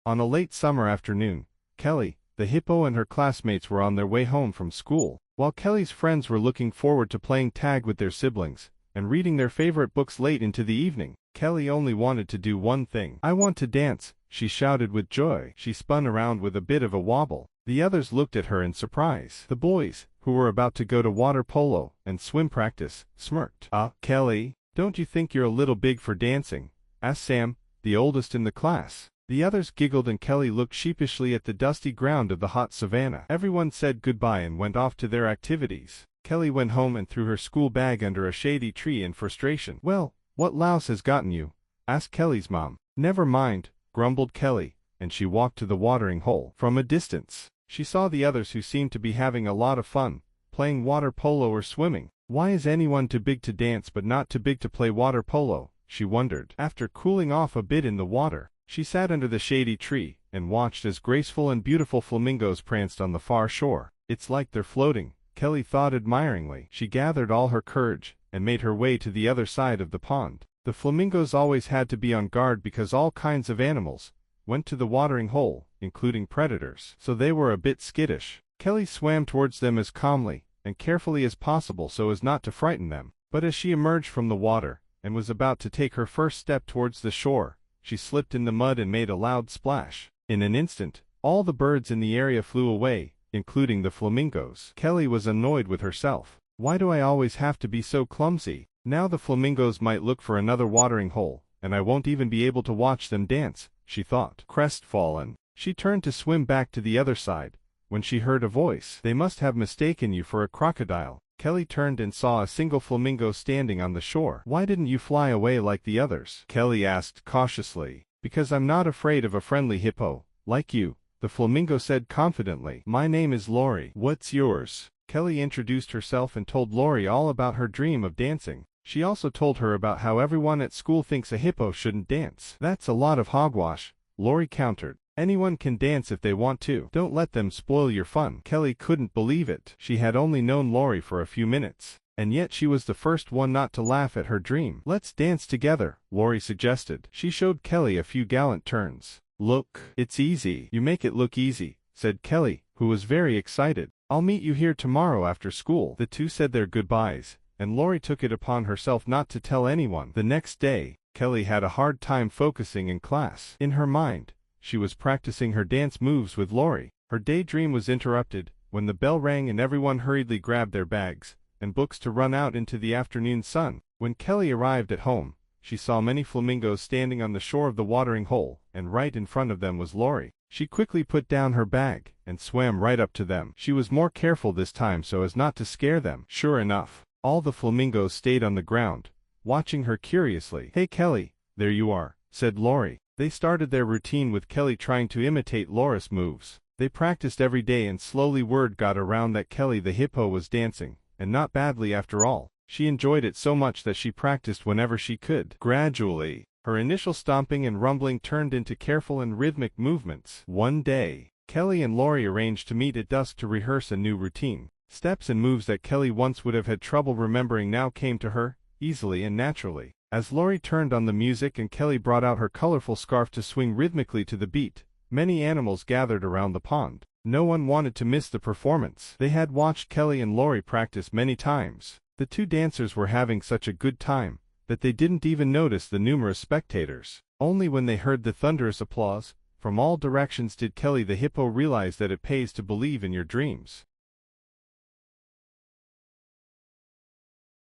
On a late summer afternoon, Kelly, the hippo and her classmates were on their way home from school. While Kelly's friends were looking forward to playing tag with their siblings and reading their favorite books late into the evening, Kelly only wanted to do one thing. "I want to dance," she shouted with joy. She spun around with a bit of a wobble. The others looked at her in surprise. The boys, who were about to go to water polo and swim practice, smirked. Kelly, don't you think you're a little big for dancing?" asked Sam, the oldest in the class. The others giggled and Kelly looked sheepishly at the dusty ground of the hot savannah. Everyone said goodbye and went off to their activities. Kelly went home and threw her school bag under a shady tree in frustration. "Well, what louse has gotten you?" asked Kelly's mom. "Never mind," grumbled Kelly, and she walked to the watering hole. From a distance, she saw the others who seemed to be having a lot of fun, playing water polo or swimming. Why is anyone too big to dance but not too big to play water polo? She wondered. After cooling off a bit in the water, she sat under the shady tree and watched as graceful and beautiful flamingos pranced on the far shore. "It's like they're floating," Kelly thought admiringly. She gathered all her courage and made her way to the other side of the pond. The flamingos always had to be on guard because all kinds of animals went to the watering hole, including predators, so they were a bit skittish. Kelly swam towards them as calmly and carefully as possible so as not to frighten them. But as she emerged from the water and was about to take her first step towards the shore, she slipped in the mud and made a loud splash. In an instant, all the birds in the area flew away, including the flamingos. Kelly was annoyed with herself. "Why do I always have to be so clumsy? Now the flamingos might look for another watering hole, and I won't even be able to watch them dance," she thought. Crestfallen, she turned to swim back to the other side, when she heard a voice. "They must have mistaken you for a crocodile." Kelly turned and saw a single flamingo standing on the shore. "Why didn't you fly away like the others?" Kelly asked cautiously. "Because I'm not afraid of a friendly hippo, like you," the flamingo said confidently. "My name is Lori." "What's yours?" Kelly introduced herself and told Lori all about her dream of dancing. She also told her about how everyone at school thinks a hippo shouldn't dance. "That's a lot of hogwash," Lori countered. "Anyone can dance if they want to. Don't let them spoil your fun." Kelly couldn't believe it. She had only known Lori for a few minutes, and yet she was the first one not to laugh at her dream. "Let's dance together," Lori suggested. She showed Kelly a few gallant turns. "Look, it's easy." "You make it look easy," said Kelly, who was very excited. "I'll meet you here tomorrow after school." The two said their goodbyes, and Lori took it upon herself not to tell anyone. The next day, Kelly had a hard time focusing in class. In her mind, she was practicing her dance moves with Lori. Her daydream was interrupted when the bell rang and everyone hurriedly grabbed their bags and books to run out into the afternoon sun. When Kelly arrived at home, she saw many flamingos standing on the shore of the watering hole, and right in front of them was Lori. She quickly put down her bag and swam right up to them. She was more careful this time so as not to scare them. Sure enough, all the flamingos stayed on the ground, watching her curiously. "Hey Kelly, there you are," said Lori. They started their routine with Kelly trying to imitate Laura's moves. They practiced every day and slowly word got around that Kelly the hippo was dancing, and not badly after all. She enjoyed it so much that she practiced whenever she could. Gradually, her initial stomping and rumbling turned into careful and rhythmic movements. One day, Kelly and Lori arranged to meet at dusk to rehearse a new routine. Steps and moves that Kelly once would have had trouble remembering now came to her, easily and naturally. As Lori turned on the music and Kelly brought out her colorful scarf to swing rhythmically to the beat, many animals gathered around the pond. No one wanted to miss the performance. They had watched Kelly and Lori practice many times. The two dancers were having such a good time that they didn't even notice the numerous spectators. Only when they heard the thunderous applause from all directions did Kelly the hippo realize that it pays to believe in your dreams.